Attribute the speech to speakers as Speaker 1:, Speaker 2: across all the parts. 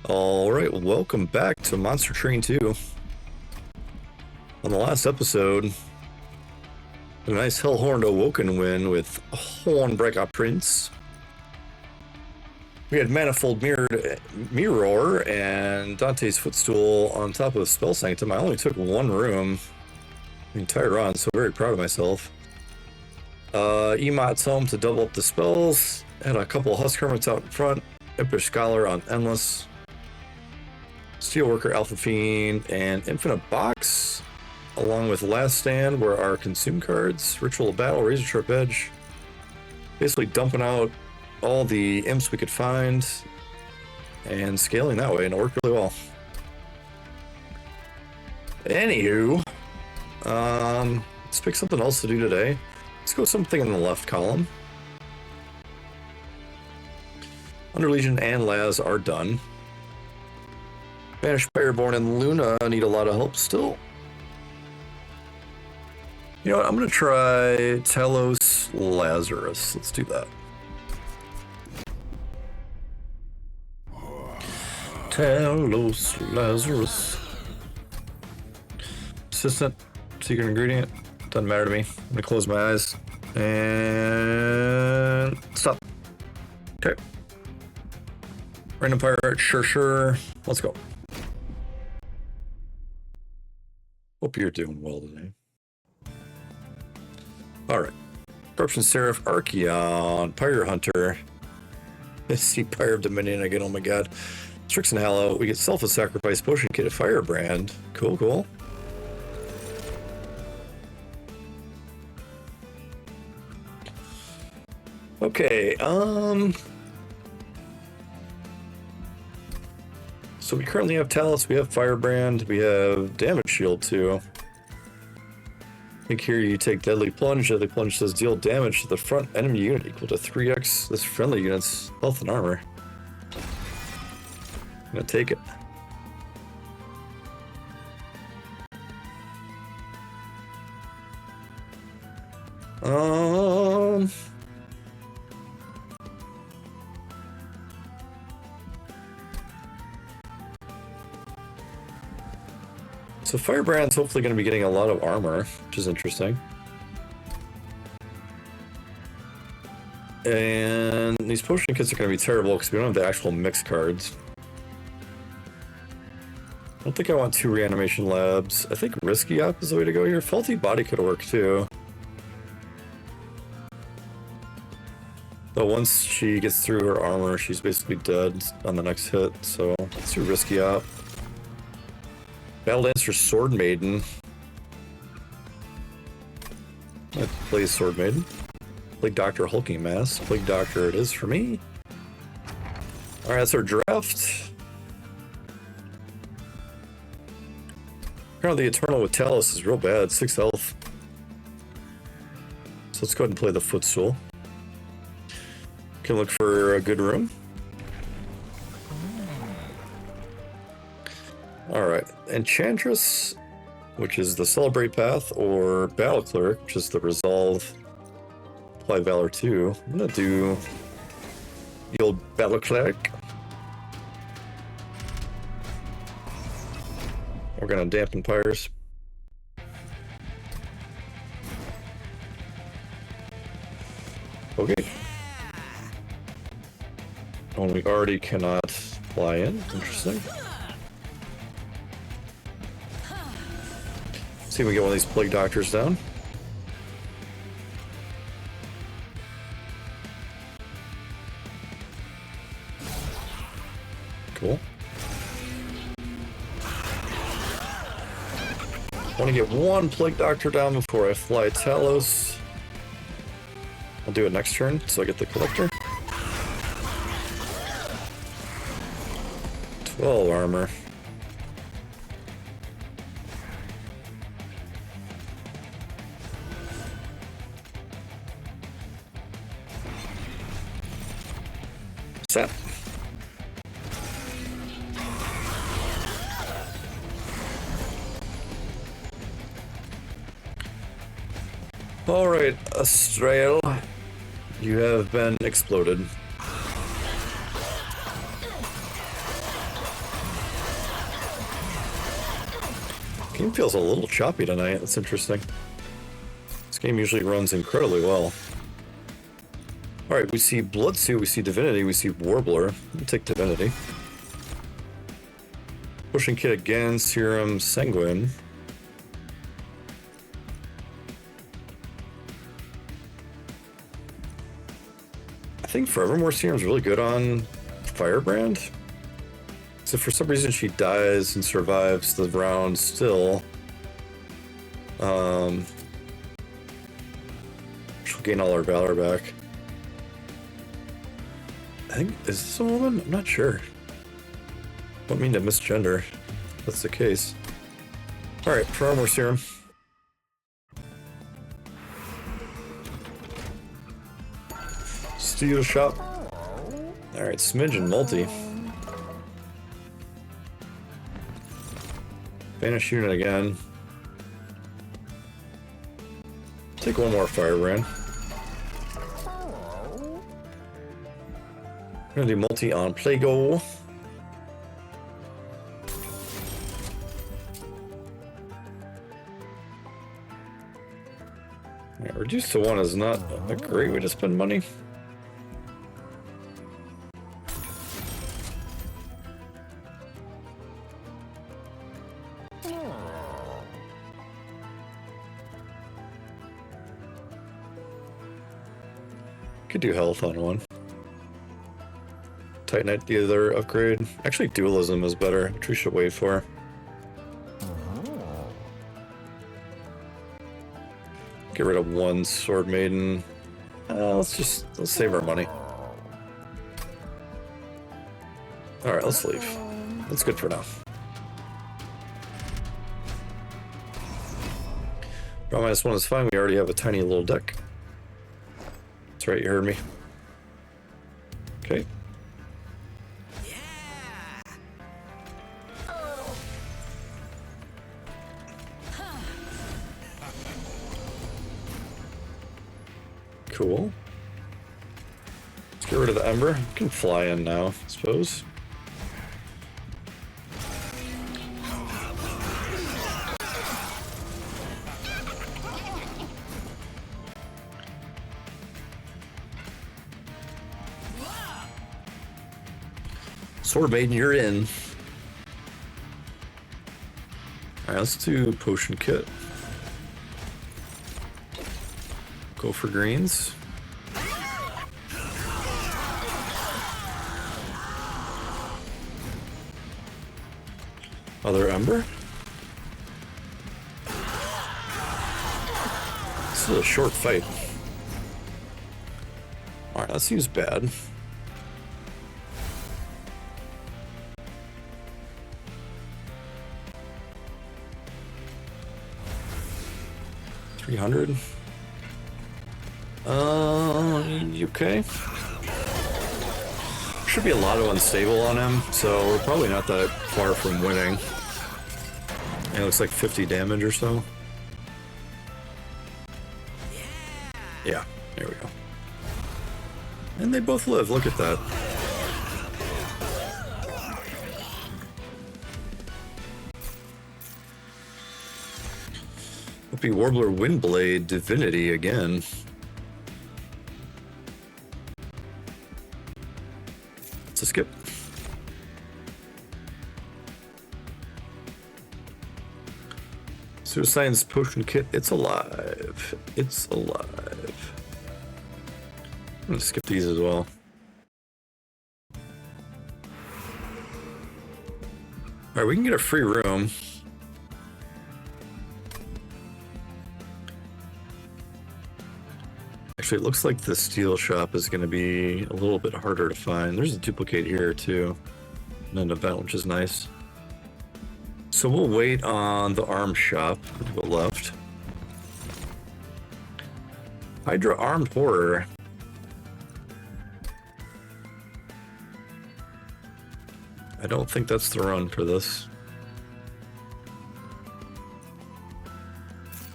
Speaker 1: Alright, welcome back to Monster Train 2. On the last episode, a nice Hellhorned Awoken win with Hornbreaker Prince. We had Manifold Mirror and Dante's Footstool on top of Spell Sanctum. I only took one room the entire run, so very proud of myself. Emot's home to double up the spells. Had a couple of Husk Hermits out in front. Impish Scholar on Endless. Steelworker, Alpha Fiend, and Infinite Box, along with Last Stand, were our consume cards. Ritual of Battle, Razor Sharp Edge. Basically dumping out all the imps we could find and scaling that way, and it worked really well. Anywho, let's pick something else to do today. Let's go with something in the left column. Under Legion and Laz are done. Banished Fireborn and Luna need a lot of help still. You know what? I'm going to try Talos Lazarus. Let's do that. Talos Lazarus. Assistant, secret ingredient. Doesn't matter to me. I'm going to close my eyes. And stop. Okay. Random Pirate, sure. Let's go. Hope you're doing well today. Alright. Corruption Seraph, Archeon, Pyre Hunter. I see Pyre of Dominion again, oh my god. Strixen Hallow, we get Selfless Sacrifice, Potion Kit, a Firebrand. Cool. Okay, so we currently have Talos, we have Firebrand, we have Damage Shield too. I think here you take Deadly Plunge. Deadly Plunge says deal damage to the front enemy unit equal to 3x this friendly unit's health and armor. I'm gonna take it. So Firebrand's hopefully going to be getting a lot of armor, which is interesting. And these potion kits are going to be terrible because we don't have the actual mix cards. I don't think I want 2 reanimation labs. I think Risky Op is the way to go here. Faulty Body could work too. But once she gets through her armor, she's basically dead on the next hit. So let's do Risky Op. Battle Dancer Sword Maiden. I play Sword Maiden. Plague Doctor Hulking Mass. Plague Doctor it is for me. Alright, that's our draft. Apparently the Eternal with Talos is real bad. 6 health. So let's go ahead and play the Footstool. Can look for a good room. Alright, Enchantress, which is the Celebrate Path, or Battle Cleric, which is the Resolve, Apply Valor 2. I'm gonna do the old Battle Cleric. We're gonna dampen Pyres. Okay. Oh, we already cannot fly in. Interesting. See if we get one of these Plague Doctors down. Cool. I want to get one Plague Doctor down before I fly Talos. I'll do it next turn, so I get the Collector. 12 armor. Set. Alright, Astrael, you have been exploded. Game feels a little choppy tonight. That's interesting. This game usually runs incredibly well. Alright, we see Bloodsuit, we see Divinity, we see Warbler. We'll take Divinity. Pushing Kit again, Serum, Sanguine. I think Forevermore Serum's really good on Firebrand. So for some reason she dies and survives the round still. She'll gain all our valor back. I think, is this a woman? I'm not sure. Don't mean to misgender, if that's the case. Alright, Forevermore Serum. Steel Shop. Alright, Smidge and Multi. Banish unit again. Take one more Firebrand. We're gonna do Multi on Plago. Yeah, reduced to 1 is not a great way to spend money. Could do health on 1. Titanite the other upgrade. Actually, Dualism is better, which we should wait for. Get rid of 1 Sword Maiden. Let's save our money. Alright, let's leave. That's good for now. Draw -1 is fine. We already have a tiny little deck. That's right, you heard me. Okay. Cool. Let's get rid of the Ember. We can fly in now, I suppose. Sword Maiden, you're in. Alright, let's do Potion Kit. Go for greens. Other Ember. This is a short fight. Alright, that seems bad. $300. Okay. Should be a lot of unstable on him, so we're probably not that far from winning. And it looks like 50 damage or so. Yeah, there we go. And they both live, look at that. Whoopie Warbler Windblade Divinity again. It's a skip. Suicide's Potion Kit, it's alive. It's alive. I'm gonna skip these as well. Alright, we can get a free room. Actually, it looks like the steel shop is going to be a little bit harder to find. There's a duplicate here too, and an event, which is nice. So we'll wait on the arm shop. Go left. Hydra Armed Horror. I don't think that's the run for this.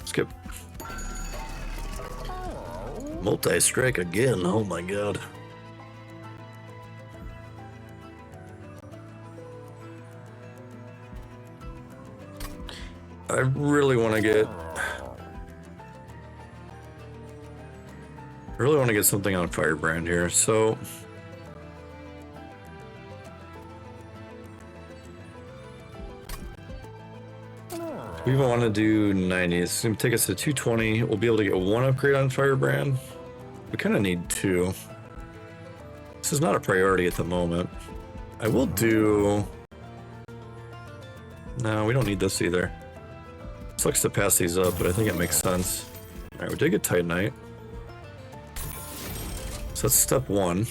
Speaker 1: Skip. Multi-strike again, oh my god. I really want to get... I really want to get something on Firebrand here, so... We even want to do 90. It's going to take us to 220. We'll be able to get one upgrade on Firebrand. We kind of need two. This is not a priority at the moment. I will do... No, we don't need this either. Sucks to pass these up, but I think it makes sense. Alright, we did get Titanite. So that's step one.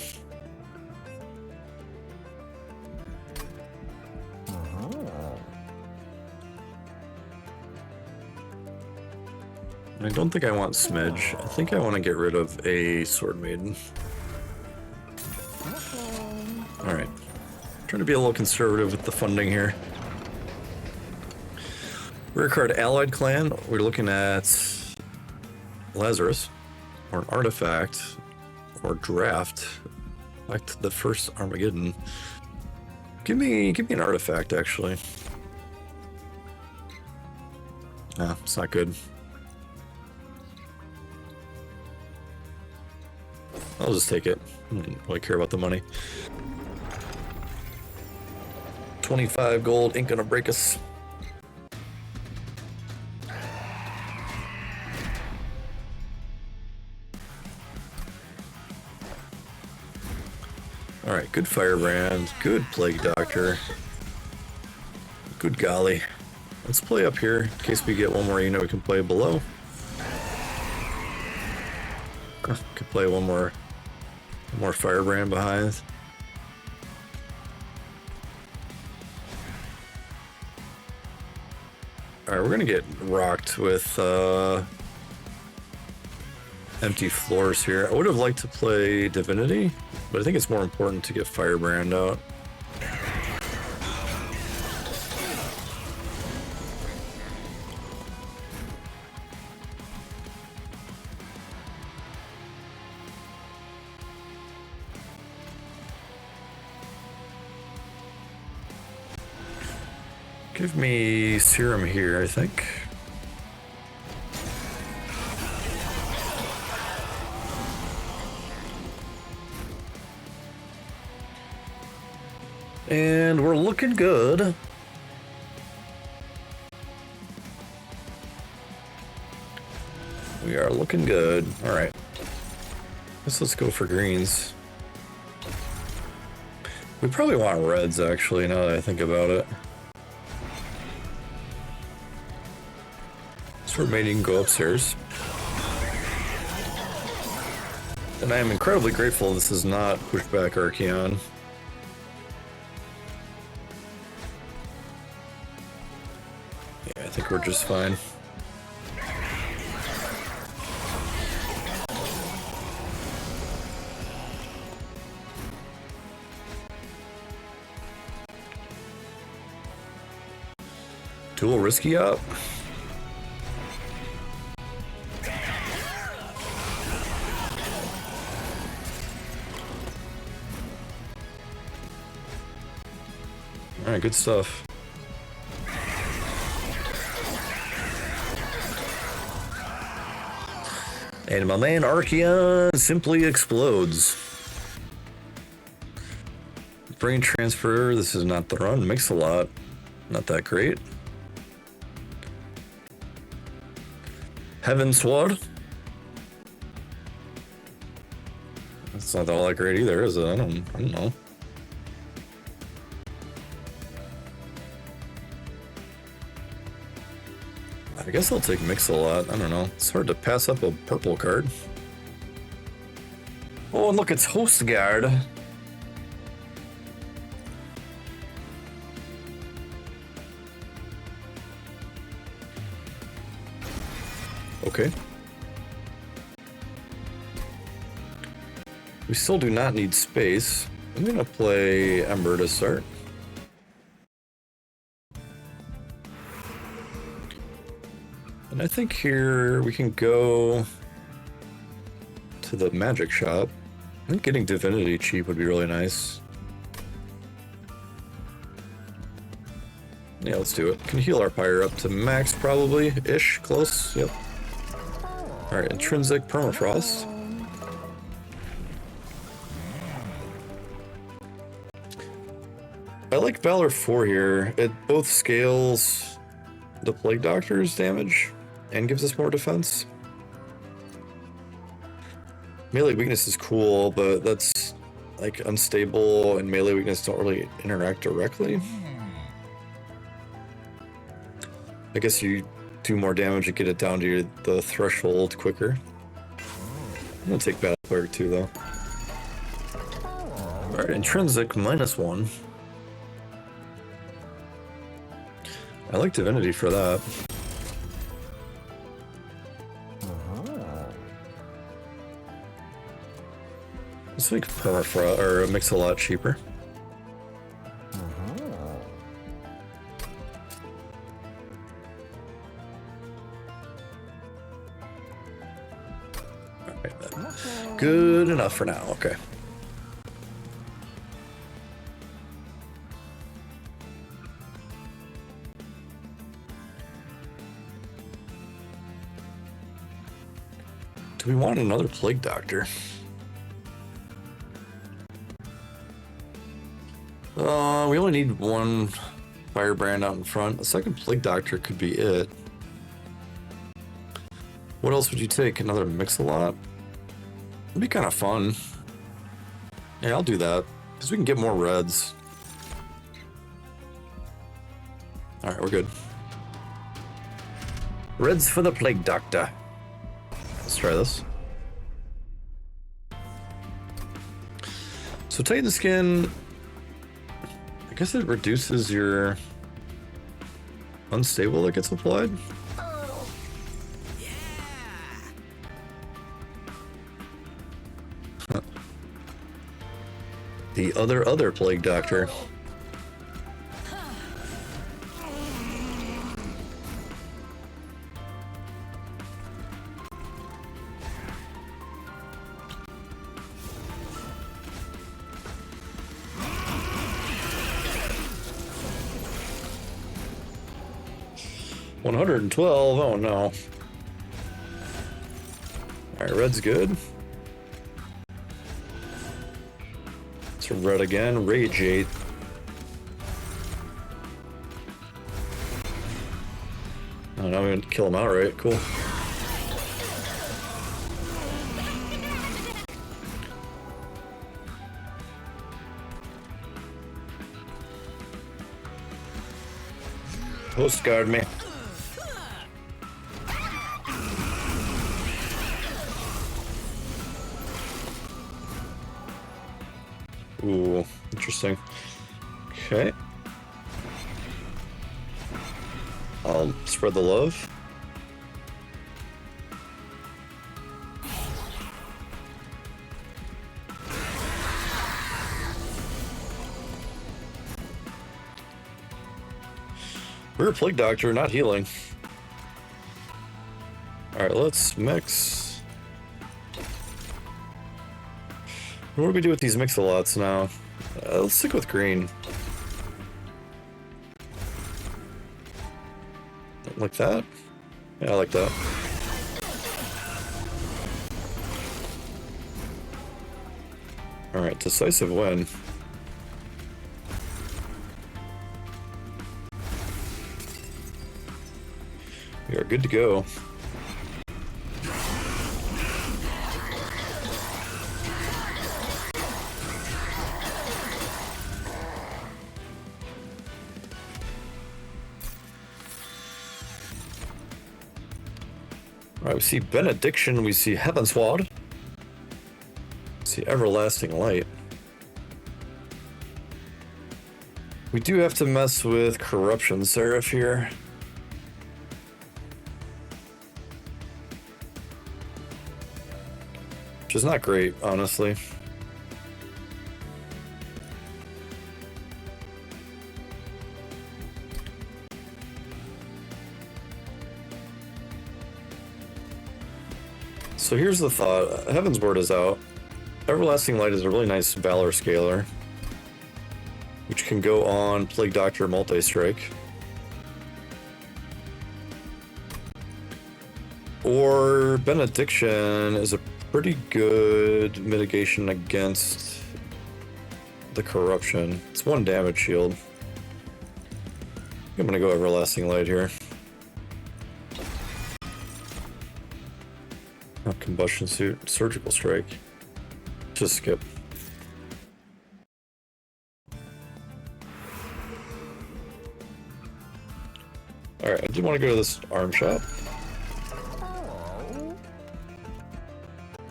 Speaker 1: I don't think I want Smidge. I think I want to get rid of a Sword Maiden. Alright. Trying to be a little conservative with the funding here. Rare card Allied Clan. We're looking at Lazarus, or an artifact, or draft. Back to the first Armageddon. Give me an artifact, actually. Ah, it's not good. I'll just take it. I don't really care about the money. 25 gold ain't gonna break us. Alright, good Firebrand, good Plague Doctor. Good golly. Let's play up here in case we get one more unit we can play below. Could play one more Firebrand behind. Alright, we're gonna get rocked with empty floors here. I would have liked to play Divinity, but I think it's more important to get Firebrand out. Give me Serum here, I think. And we're looking good. We are looking good. All right. Let's go for greens. We probably want reds, actually, now that I think about it. Sword Maiden, go upstairs. And I am incredibly grateful this is not pushback Archeon. Yeah, I think we're just fine. Dual risky up. Alright, good stuff. And my man Archeon simply explodes. Brain transfer, this is not the run. Makes a lot. Not that great. Heaven Sword. That's not all that great either, is it? I don't know. I guess I'll take Mix-a-Lot. I don't know. It's hard to pass up a purple card. Oh, and look, it's Host Guard. Okay. We still do not need space. I'm gonna play Ember to start. And I think here we can go to the magic shop. I think getting Divinity cheap would be really nice. Yeah, let's do it. Can heal our pyre up to max, probably. Ish. Close. Yep. Alright, intrinsic permafrost. I like Valor 4 here. It both scales the Plague Doctor's damage and gives us more defense. Melee weakness is cool, but that's like unstable and melee weakness don't really interact directly. I guess you do more damage and get it down to the threshold quicker. I'm gonna take Battle Cleric too, though. Alright, intrinsic -1. I like Divinity for that. Let's make Permafrost or Mix a lot cheaper. Alright, then. Good enough for now, okay. Do we want another Plague Doctor? We only need one Firebrand out in front. A second Plague Doctor could be it. What else would you take? Another Mix-a-Lot? It'd be kind of fun. Yeah, I'll do that. Because we can get more reds. Alright, we're good. Reds for the Plague Doctor. Let's try this. So Titan Skin, I guess it reduces your unstable that gets applied.
Speaker 2: Oh, yeah.
Speaker 1: The other Plague Doctor. $112. Oh no. Alright, red's good. It's red again. Rage 8. Oh, now I'm gonna kill him outright. Cool. Coast Guard me. Ooh, interesting. Okay. I'll spread the love. We're a Plague Doctor, not healing. Alright, let's mix. What do we do with these mix-a-lots now? Let's stick with green. Like that? Yeah, I like that. Alright, decisive win. We are good to go. Alright, we see Benediction, we see Heavensward, we see Everlasting Light. We do have to mess with Corruption Seraph here. Which is not great, honestly. So here's the thought. Heaven's Word is out. Everlasting Light is a really nice Valor scaler, which can go on Plague Doctor Multi-Strike. Or Benediction is a pretty good mitigation against the corruption. It's 1 damage shield. I'm gonna go Everlasting Light here. Oh, Combustion Suit, Surgical Strike. Just skip. Alright, I do want to go to this arm shop.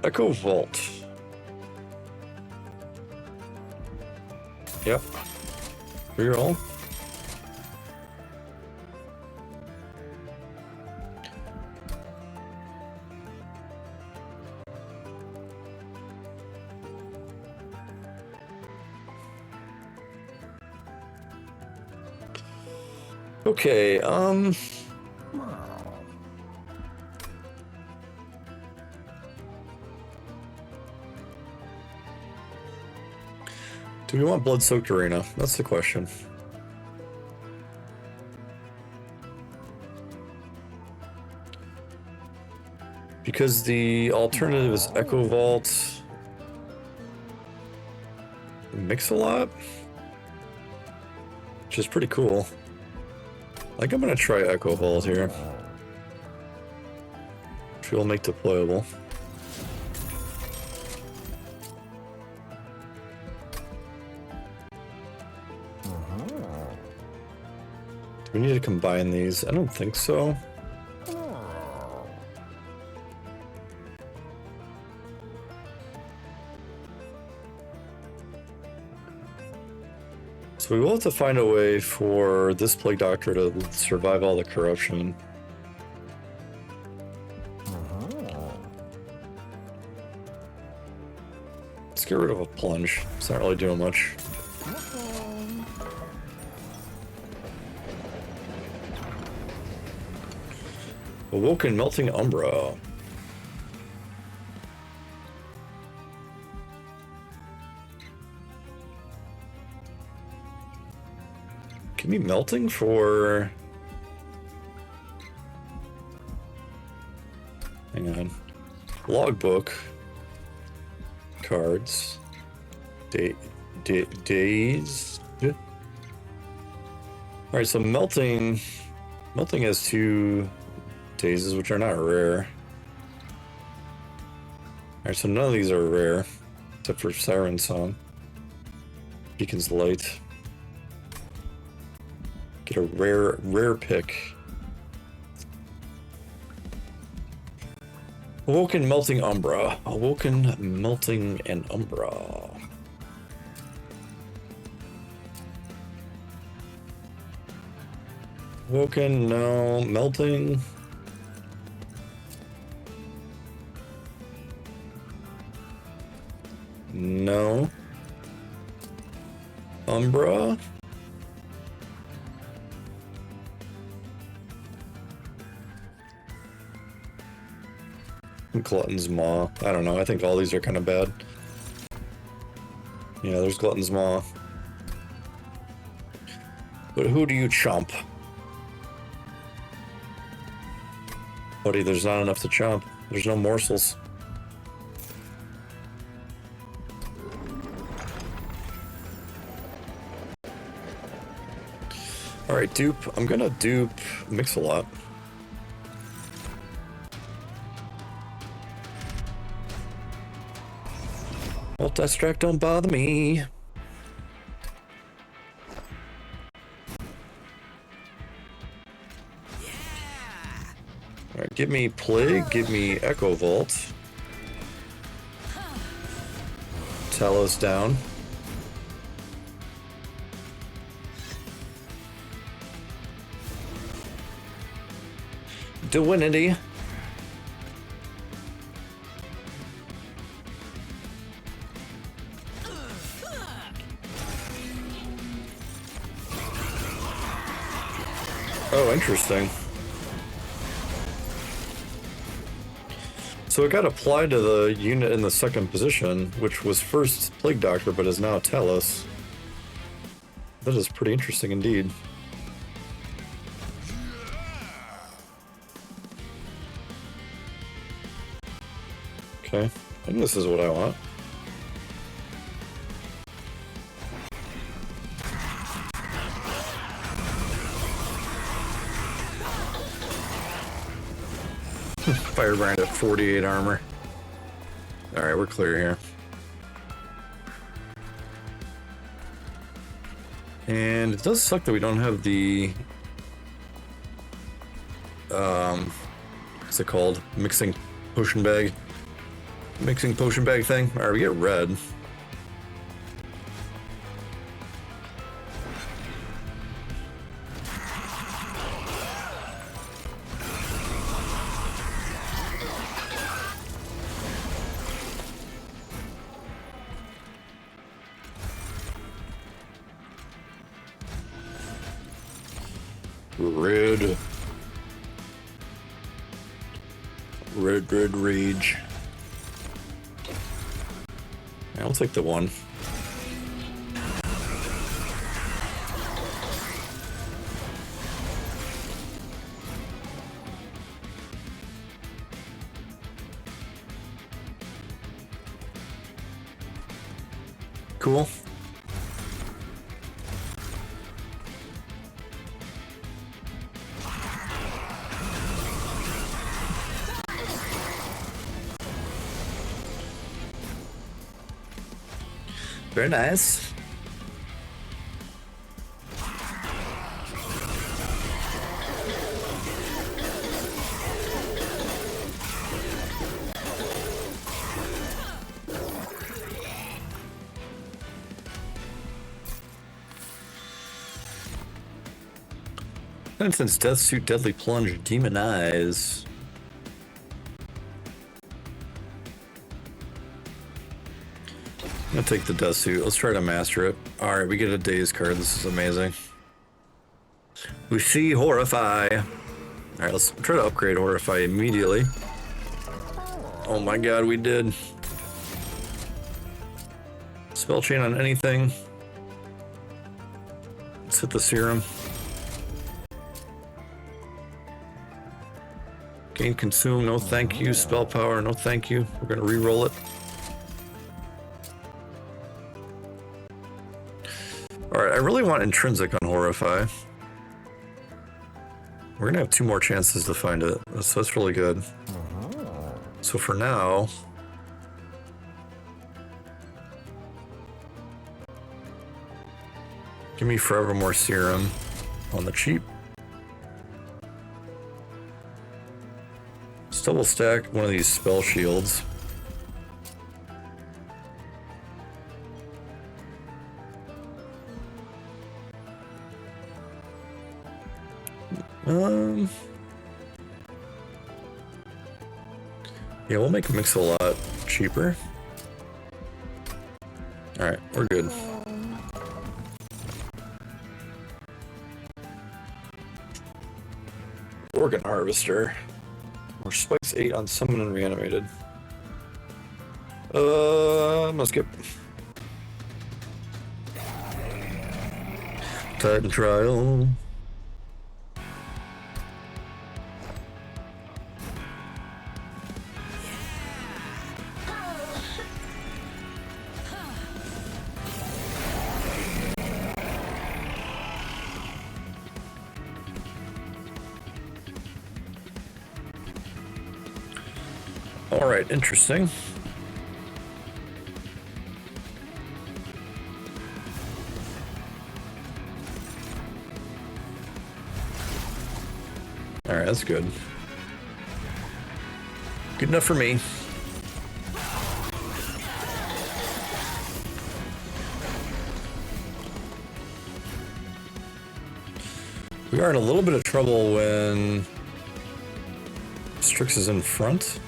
Speaker 1: Echo Vault. Yep. Reroll. Okay, do we want Blood-Soaked Arena? That's the question. Because the alternative is Echo Vault. Mix a lot? Which is pretty cool. I think I'm gonna try Echo Vault here. Which will make deployable. Do we need to combine these? I don't think so. So we will have to find a way for this Plague Doctor to survive all the corruption. Let's get rid of a plunge. It's not really doing much. Awoken Melting Umbra. Give me melting for... Hang on. Logbook. Cards. Days. Alright, so melting... Melting has 2 dazes, which are not rare. Alright, so none of these are rare. Except for Siren Song. Beacon's Light. Get a rare pick. Awoken Melting Umbra. Awoken Melting and Umbra. Awoken, no. Melting. No. Umbra. Glutton's Maw. I don't know. I think all these are kind of bad. Yeah, there's Glutton's Maw. But who do you chomp? Buddy, there's not enough to chomp. There's no morsels. Alright, dupe. I'm gonna dupe Mix-a-Lot. Multi-strike don't bother me. Alright, give me Plague, give me Echo Vault. Talos down. Divinity. Oh, interesting. So it got applied to the unit in the second position, which was first Plague Doctor, but is now Talos. That is pretty interesting indeed. Okay, I think this is what I want. Firebrand at 48 armor. Alright, we're clear here. And it does suck that we don't have the... what's it called? Mixing potion bag thing. Alright, we get red. Red rage. I'll take the one. Cool. Very nice. Instance, Death Suit, Deadly Plunge, Demon Eyes. I'm gonna take the Death Suit. Let's try to master it. Alright, we get a Daze card. This is amazing. We see Horrify. Alright, let's try to upgrade Horrify immediately. Oh my god, we did. Spell chain on anything. Let's hit the serum. Gain consume, no thank you. Spell power, no thank you. We're gonna re-roll it. Alright, I really want intrinsic on Horrify. We're gonna have 2 more chances to find it, so that's really good. So for now... give me Forevermore Serum on the cheap. Let's double stack one of these spell shields. Yeah, we'll make Mix a lot cheaper. Alright, we're good. Organ Harvester. Or spikes 8 on Summon and Reanimated. I'm gonna skip. Titan Trial. Alright, interesting. Alright, that's good. Good enough for me. We are in a little bit of trouble when Strix is in front.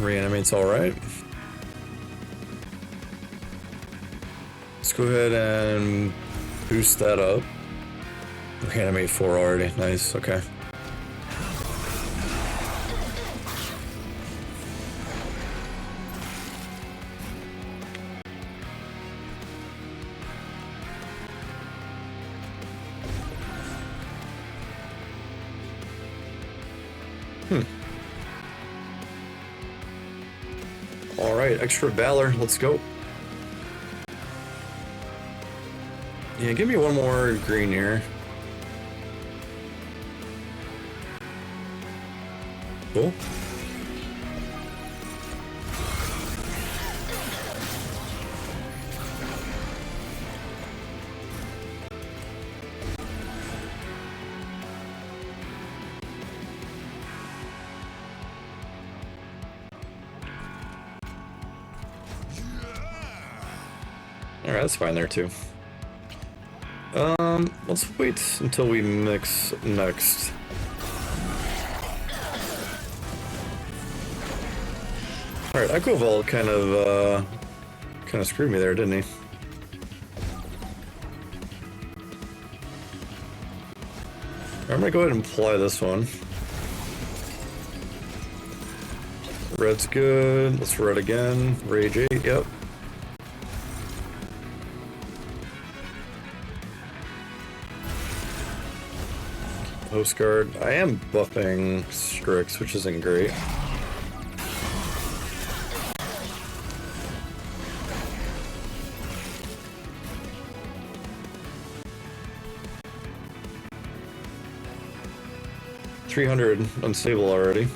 Speaker 1: Reanimate's alright. Let's go ahead and boost that up. Reanimate 4 already. Nice, okay. All right, extra valor. Let's go. Yeah, give me one more green here. Cool. All right, that's fine there too. Let's wait until we mix next. All right, Echo Vault kind of screwed me there, didn't he? I'm gonna go ahead and apply this one. Red's good. Let's red again. Rage 8, yep. Host Guard. I am buffing Strix, which isn't great. $300 unstable already.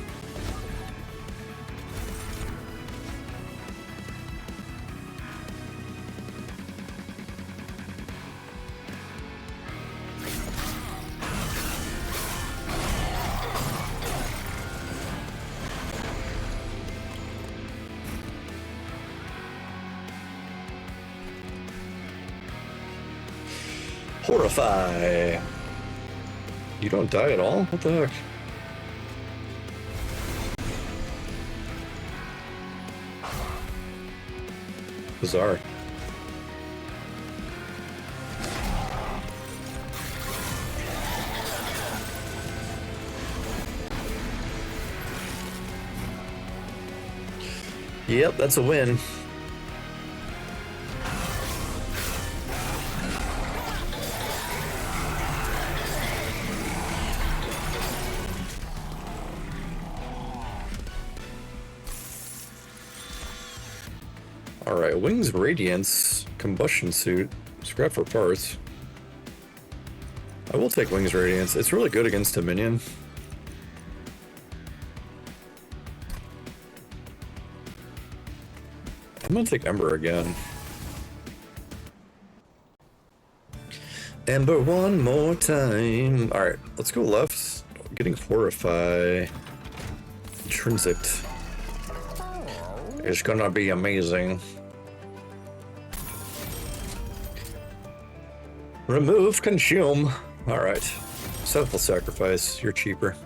Speaker 1: Horrify. You don't die at all? What the heck? Bizarre. Yep, that's a win. Alright, Wings Radiance, Combustion Suit, scrap for parts. I will take Wings Radiance. It's really good against a minion. I'm gonna take Ember again. Ember one more time. Alright, let's go left. Getting Horrify. Intrinsic. It's gonna be amazing. Remove, consume. Alright. Selfless sacrifice. You're cheaper.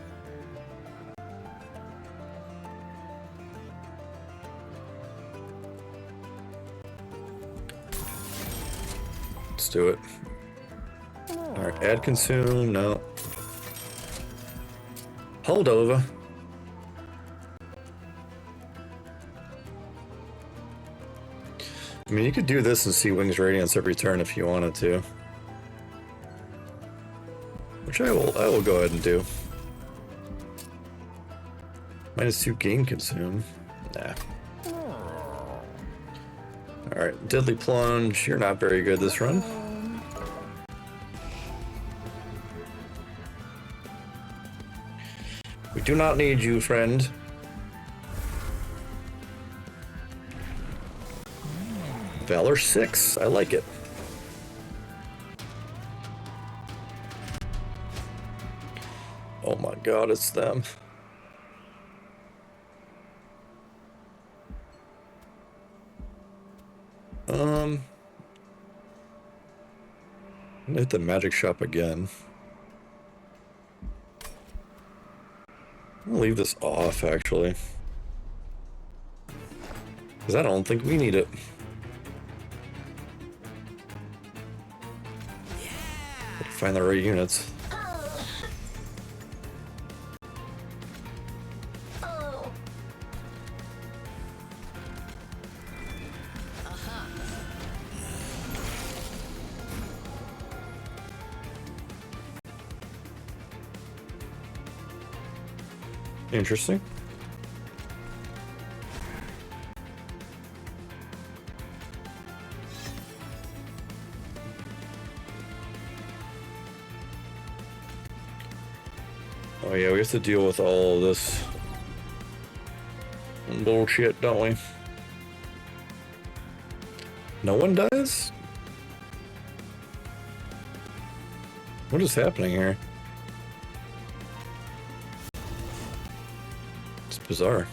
Speaker 1: Let's do it. Alright, add consume. No. Hold over. I mean, you could do this and see Wings Radiance every turn if you wanted to. Which I will go ahead and do. -2 gain consume. Nah. Alright, Deadly Plunge. You're not very good this run. We do not need you, friend. Valor 6. I like it. Oh my god, it's them. I'm gonna hit the magic shop again. I'm gonna leave this off, actually. Because I don't think we need it. Find the right units. Interesting. Oh yeah, we have to deal with all of this bullshit, don't we? No one dies? What is happening here? It's bizarre.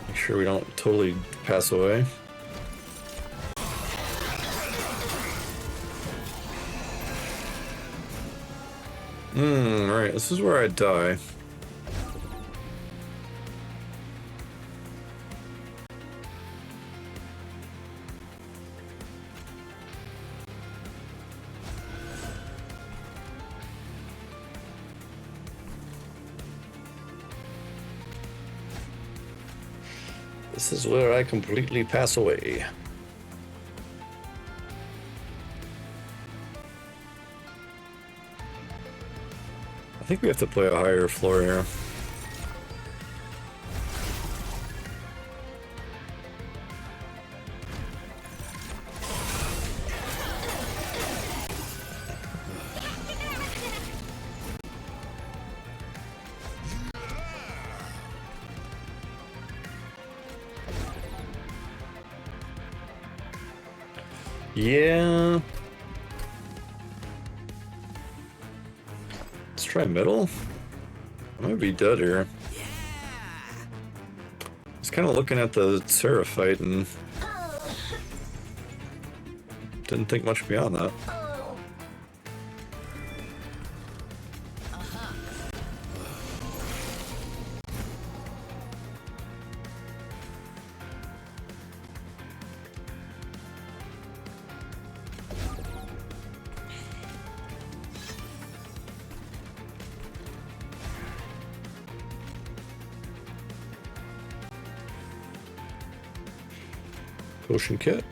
Speaker 1: Make sure we don't totally pass away. Right, this is where I die. This is where I completely pass away. I think we have to play a higher floor here. Yeah. Let's try middle. I might be dead here. I was kind of looking at the Seraph fight and didn't think much beyond that. Potion kit.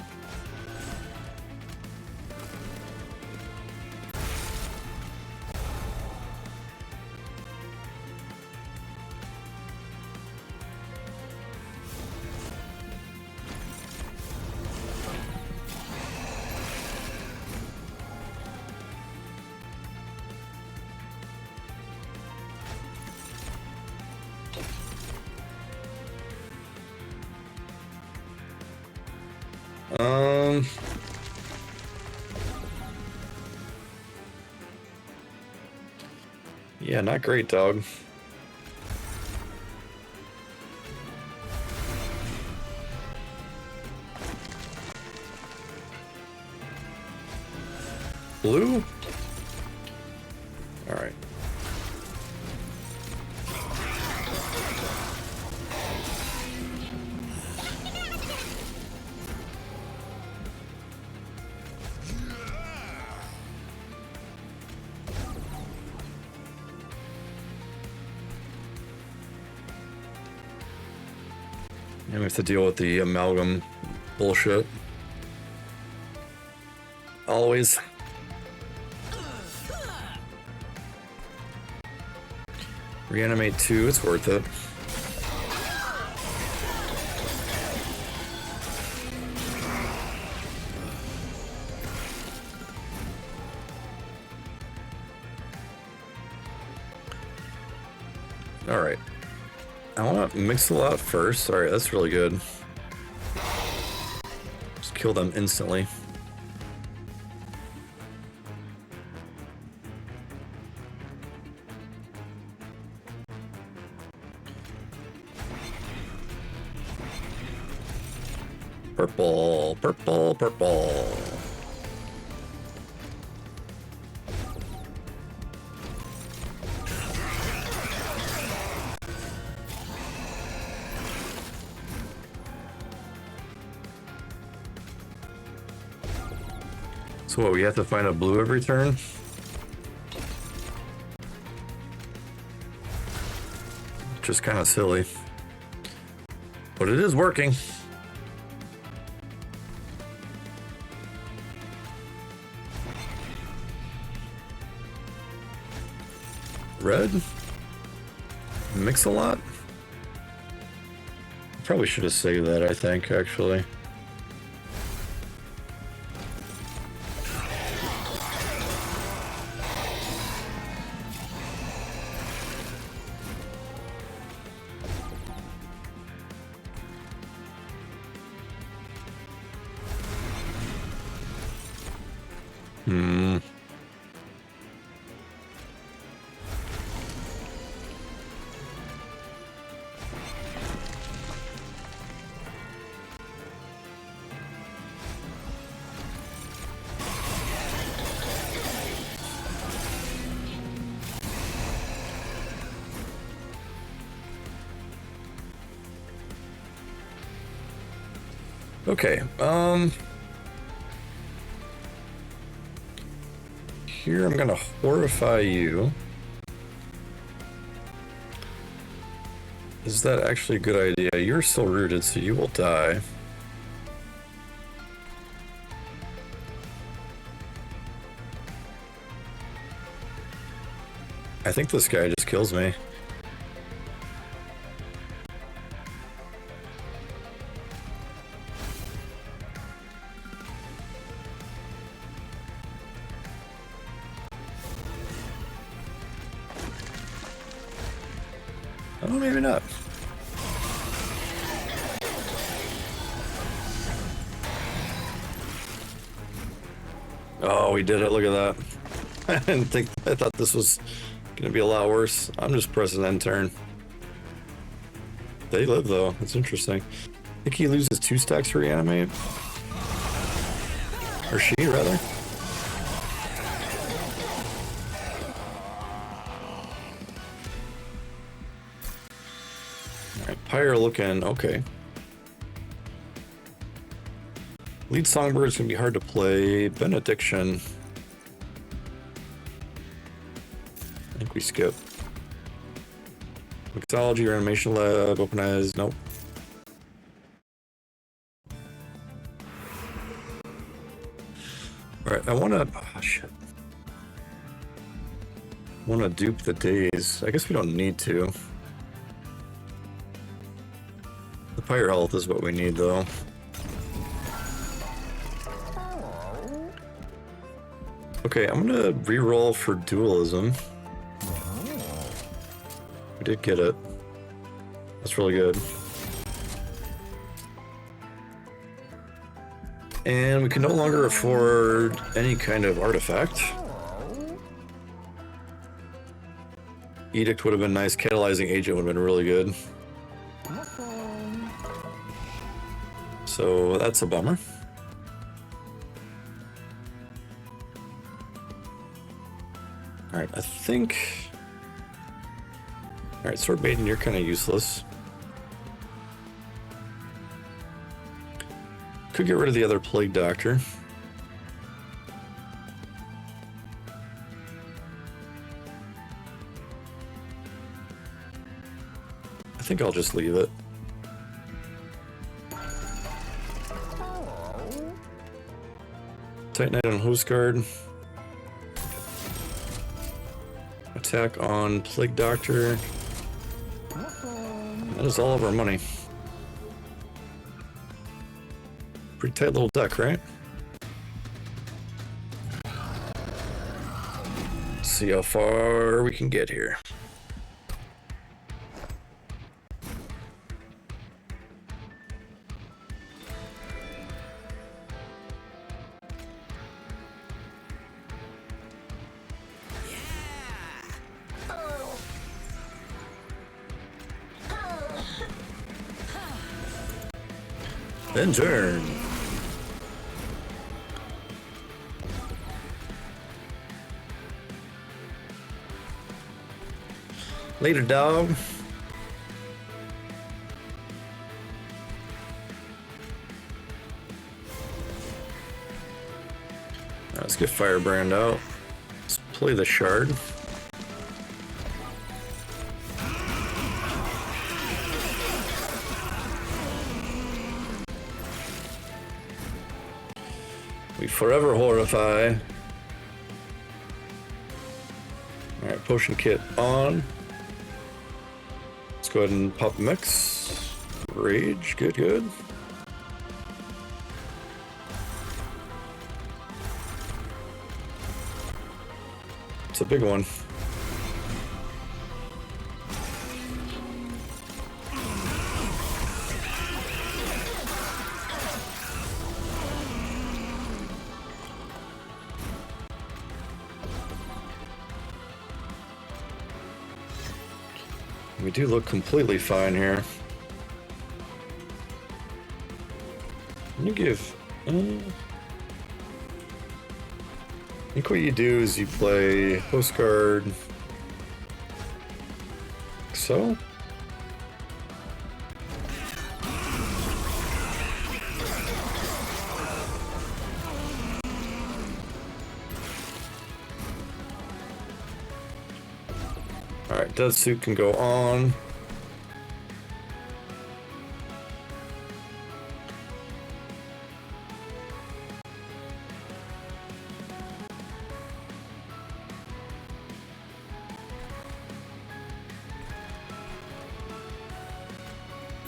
Speaker 1: Yeah, not great, dog. Blue? All right. And we have to deal with the amalgam bullshit. Always. Reanimate 2, it's worth it. Alright. I want to mix a lot first. Alright, that's really good. Just kill them instantly. Purple, purple, purple. So what, we have to find a blue every turn? Just kind of silly. But it is working. Red? Mix a lot? probably should have saved that, I think, actually. Okay, here I'm gonna horrify you. Is that actually a good idea? You're still rooted, so you will die. I think this guy just kills me. Oh, maybe not. Oh, we did it. Look at that. I thought this was gonna be a lot worse. I'm just pressing end turn. They live though. That's interesting. I think he loses 2 stacks to reanimate. Or she, rather. Alright, Pyre looking okay. Lead Songbird's gonna be hard to play. Benediction. I think we skip. Mixology, Reanimation Lab, Open Eyes, nope. Alright, I wanna... Oh, shit. I wanna dupe the days. I guess we don't need to. The Pyre Health is what we need, though. Okay, I'm gonna reroll for Dualism. We did get it. That's really good. And we can no longer afford any kind of artifact. Edict would have been nice. Catalyzing Agent would have been really good. So that's a bummer. Alright, I think... Alright, Sword Maiden, you're kind of useless. Could get rid of the other Plague Doctor. I think I'll just leave it. Titan Knight on Host Guard. Attack on Plague Doctor. That is all of our money. Pretty tight little deck, right? Let's see how far we can get here. End turn. Later, dog. Let's get Firebrand out. Let's play the Shard. We forever horrify. Alright, Potion Kit on. Let's go ahead and pop a mix. Rage, good, good. It's a big one. We do look completely fine here. You give... I think what you do is you play postcard. So? Alright, Dead Suit can go on.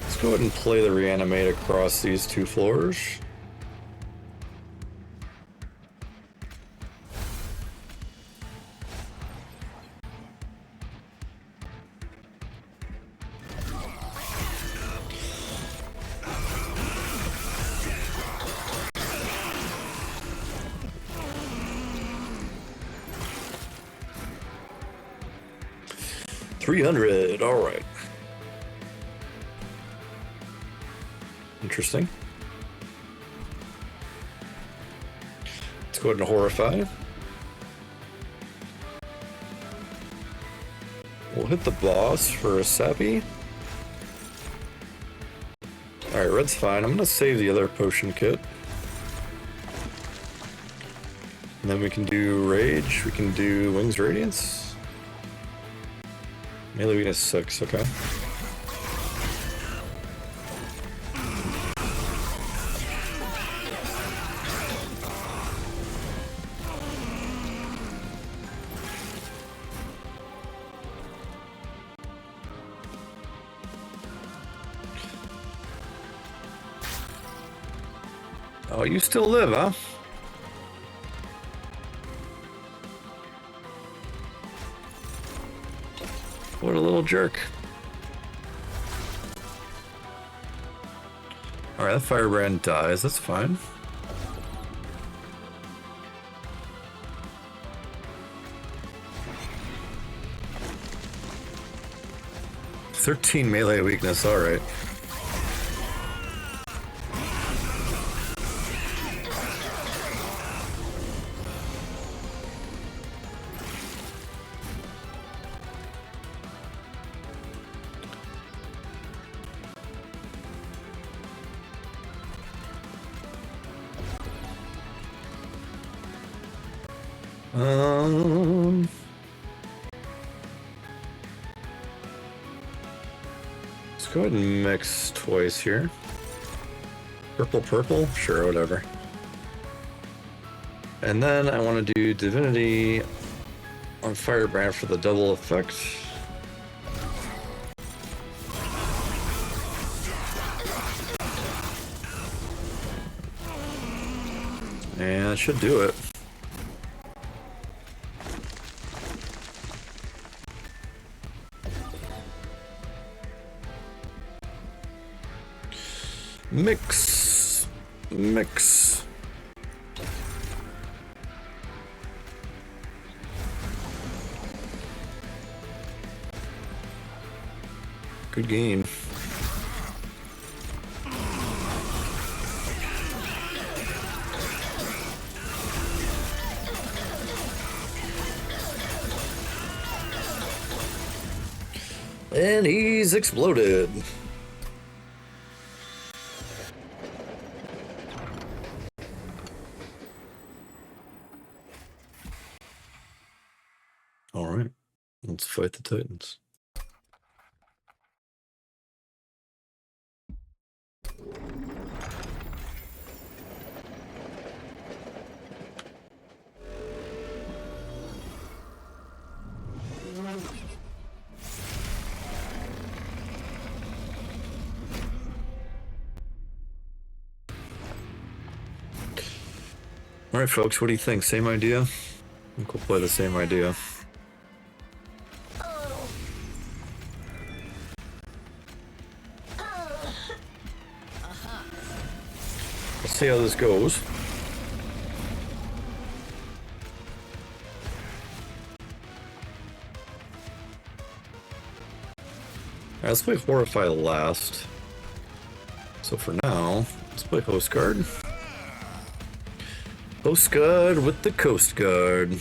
Speaker 1: Let's go ahead and play the Reanimate across these two floors. $300, all right. Interesting. Let's go ahead and horrify. We'll hit the boss for a sappy. Alright, red's fine. I'm gonna save the other potion kit. And then we can do rage, we can do wings radiance. Melee weakness 6, okay. Oh, you still live, huh? What a little jerk. Alright, that firebrand dies, that's fine. $13 melee weakness, alright. Let's go ahead and mix twice here. Purple, purple? Sure, whatever. And then I want to do Divinity on Firebrand for the double effect. And that should do it. Mix. Mix. Good game. And he's exploded. All right, let's fight the Titans. All right, folks, what do you think? Same idea? I think we'll play the same idea.
Speaker 2: Oh.
Speaker 1: Let's see how this goes. Alright, let's play Horrify last. So for now, let's play Host Guard. Host Guard with the Coast Guard.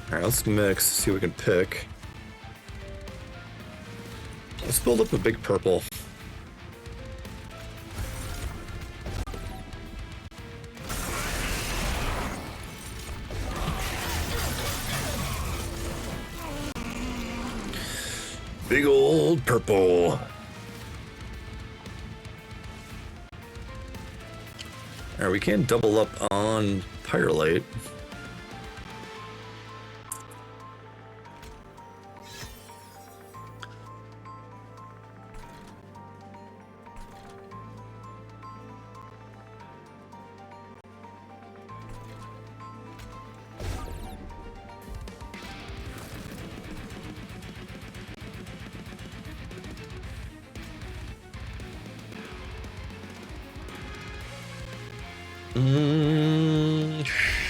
Speaker 1: Alright, let's mix, see what we can pick. Let's build up a big purple. Big old purple. Alright, we can double up on Pyrolite.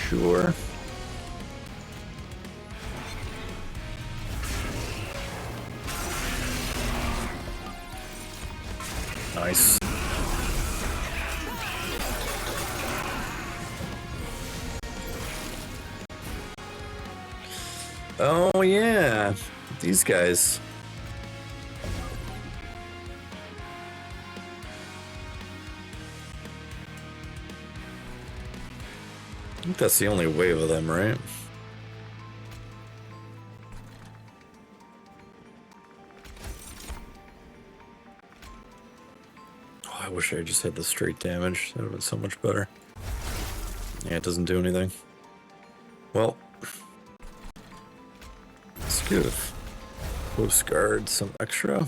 Speaker 1: Sure. Nice. Oh yeah, these guys. I think that's the only wave of them, right? Oh, I wish I just had the straight damage. That would have been so much better. Yeah, it doesn't do anything. Well, let's give Coast Guard some extra.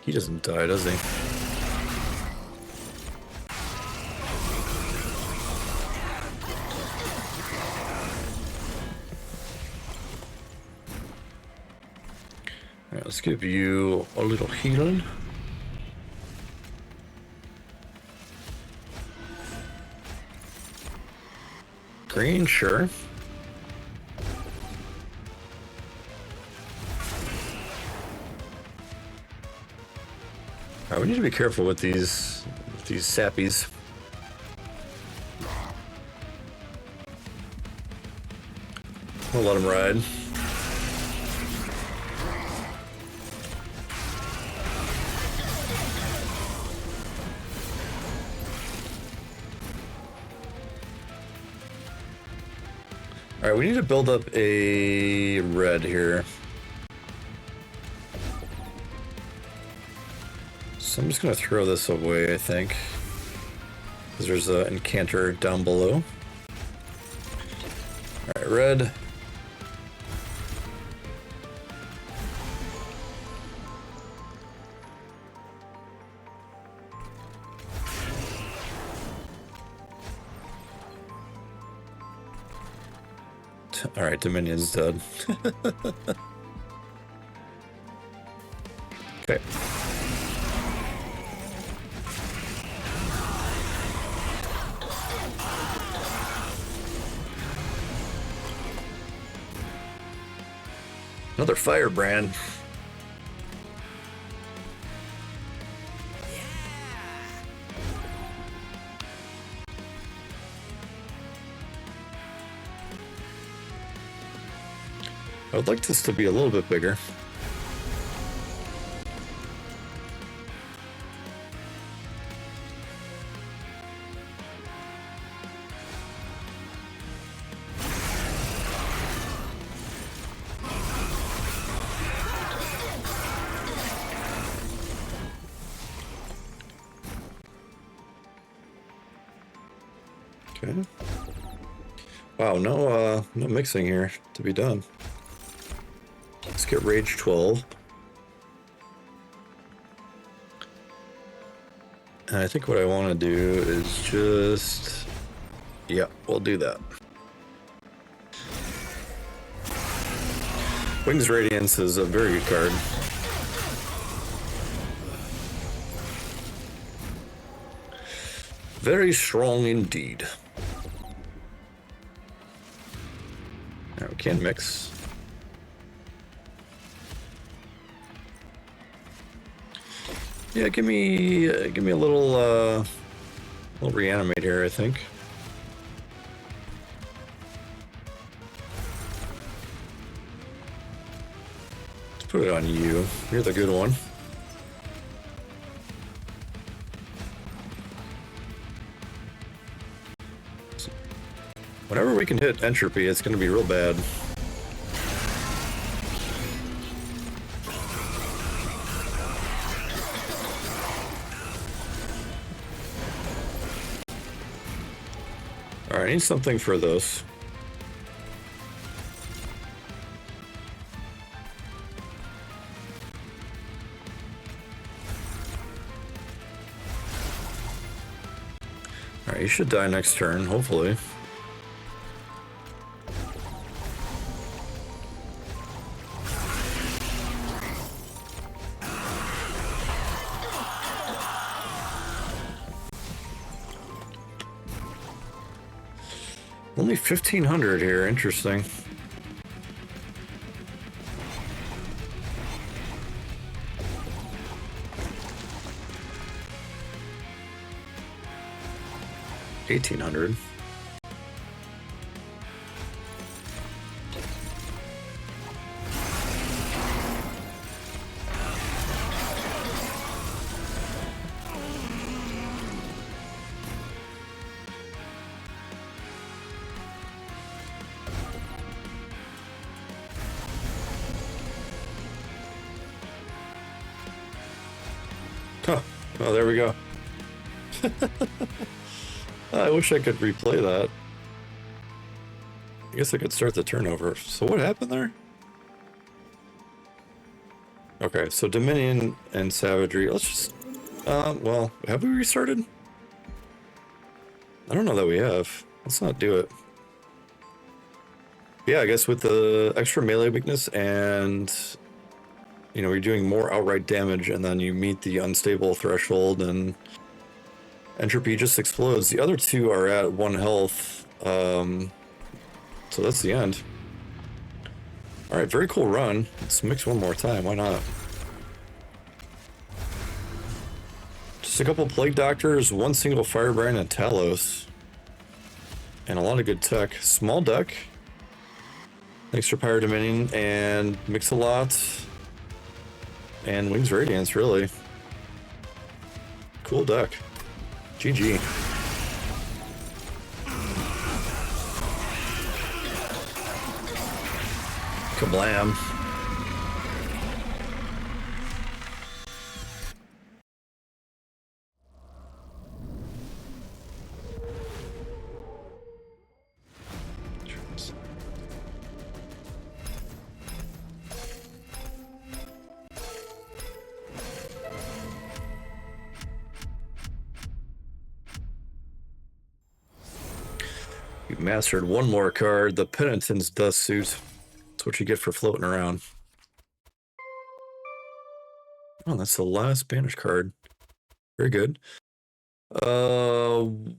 Speaker 1: He doesn't die, does he? Alright, let's give you a little healing. Green, sure. Alright, we need to be careful with these sappies. We'll let them ride. Alright, we need to build up a red here. So I'm just going to throw this away, I think. Because there's an encanter down below. Alright, red. Alright, Dominion's dead. Okay. Another firebrand. I would like this to be a little bit bigger. Okay. Wow, no mixing here to be done. Let's get Rage 12. I think what I want to do is just... Yeah, we'll do that. Wings Radiance is a very good card. Very strong indeed. Now we can mix. Yeah, give me a little reanimate here, I think. Let's put it on you. You're the good one. Whenever we can hit entropy, it's going to be real bad. Alright, I need something for this. Alright, you should die next turn, hopefully. Only 1,500 here, interesting. $1,800. Huh. Oh, there we go. I wish I could replay that. I guess I could start the turnover. So what happened there? Okay, so Dominion and Savagery. Let's just... well, have we restarted? I don't know that we have. Let's not do it. Yeah, I guess with the extra melee weakness and... You know, you're doing more outright damage, and then you meet the unstable threshold, and entropy just explodes. The other two are at 1 health, so that's the end. All right, very cool run. Let's mix one more time. Why not? Just a couple Plague Doctors, one single Firebrand, and Talos, and a lot of good tech. Small deck. Thanks for Pyro Dominion and Mix-a-Lot. And Wings Radiance, really. Cool deck. GG. Kablam. You mastered one more card, the Penitent's Dust Suit. That's what you get for floating around. Oh, that's the last banished card. Very good. 1,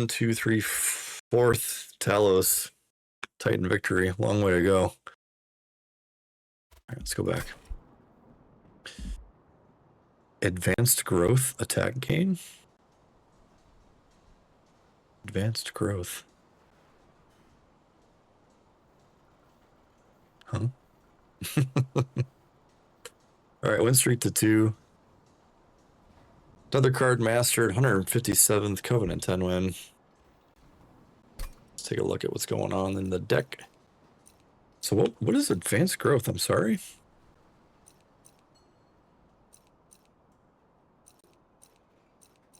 Speaker 1: 2, 3, 4th Talos. Titan victory. Long way to go. All right, let's go back. Advanced Growth Attack Gain. Advanced Growth. Huh? Alright, win streak to 2. Another card mastered, 157th Covenant 10 win. Let's take a look at what's going on in the deck. So what is Advanced Growth? I'm sorry.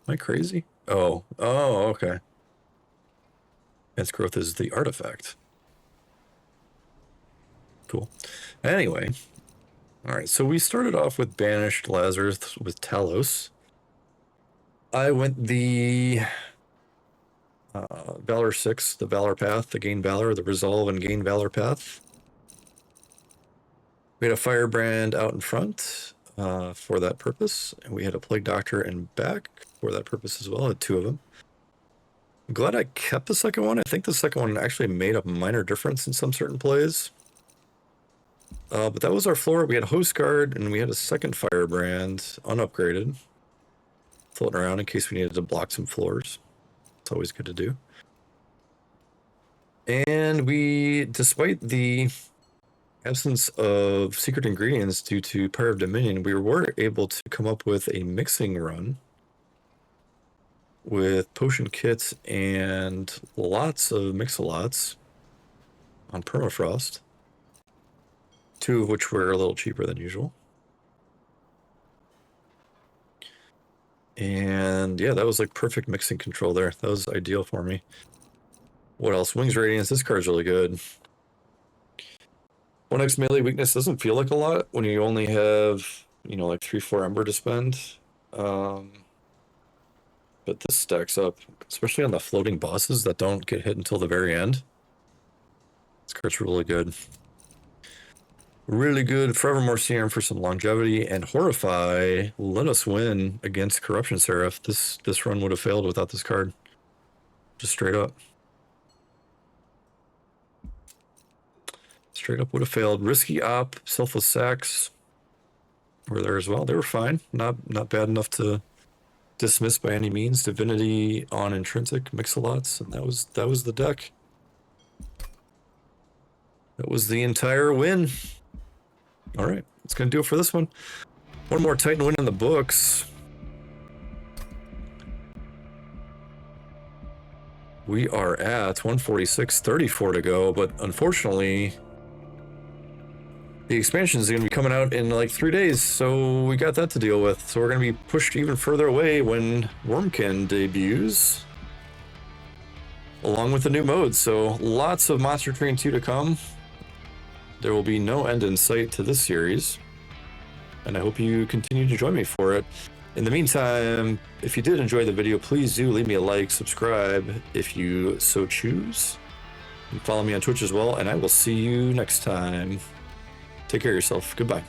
Speaker 1: Am I crazy? Oh, okay. Advanced Growth is the artifact. Cool. Anyway, all right, so we started off with Banished Lazarus with Talos. I went the Valor 6, the Valor path, the Gain Valor, the Resolve and Gain Valor path. We had a Firebrand out in front for that purpose, and we had a Plague Doctor in back for that purpose as well. I had 2 of them. I'm glad I kept the second one. I think the second one actually made a minor difference in some certain plays. But that was our floor. We had Host Guard, and we had a second Firebrand, unupgraded, floating around in case we needed to block some floors. It's always good to do. And we, despite the absence of secret ingredients due to Power of Dominion, we were able to come up with a mixing run with potion kits and lots of mix-a-lots on permafrost, 2 of which were a little cheaper than usual. And yeah, that was like perfect mixing control there. That was ideal for me. What else? Wings Radiance. This card's really good. 1x melee weakness doesn't feel like a lot when you only have, you know, like 3-4 Ember to spend. But this stacks up, especially on the floating bosses that don't get hit until the very end. This card's really good. Really good. Forevermore Serum for some longevity, and Horrify let us win against Corruption Seraph. This run would have failed without this card. Just straight up. Straight up would have failed. Risky Op, Selfless Sacks were there as well. They were fine. Not bad enough to dismiss by any means. Divinity on Intrinsic, Mix-a-Lots, and that was the deck. That was the entire win. All right, that's gonna do it for this one. One more Titan win in the books. We are at 146, 34 to go, but unfortunately, the expansion is going to be coming out in like 3 days, so we got that to deal with. So we're going to be pushed even further away when Wormkin debuts, along with the new modes. So lots of Monster Train 2 to come. There will be no end in sight to this series, and I hope you continue to join me for it. In the meantime, if you did enjoy the video, please do leave me a like, subscribe if you so choose, and follow me on Twitch as well, and I will see you next time. Take care of yourself. Goodbye.